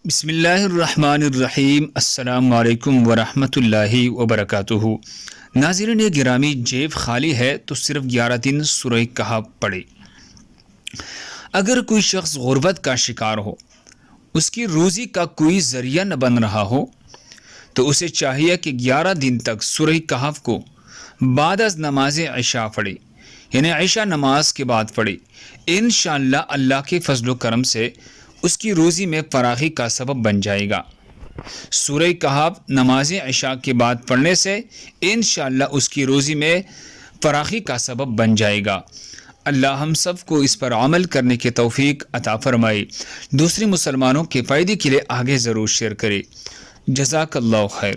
بسم اللہ الرحمن الرحیم۔ السلام علیکم ورحمۃ اللہ وبرکاتہ۔ ناظرین گرامی، جیب خالی ہے تو صرف 11 دن سورہ کہف پڑھے۔ اگر کوئی شخص غربت کا شکار ہو، اس کی روزی کا کوئی ذریعہ نہ بن رہا ہو، تو اسے چاہیے کہ 11 دن تک سورہ کہف کو بعد از نماز عشاء پڑھے، یعنی عشاء نماز کے بعد پڑھے۔ انشاءاللہ اللہ کے فضل و کرم سے اس کی روزی میں فراخی کا سبب بن جائے گا۔ سورہ کہف نماز عشاء کے بعد پڑھنے سے انشاءاللہ اس کی روزی میں فراخی کا سبب بن جائے گا۔ اللہ ہم سب کو اس پر عمل کرنے کی توفیق عطا فرمائے۔ دوسرے مسلمانوں کے فائدے کے لیے آگے ضرور شیئر کرے۔ جزاک اللہ خیر۔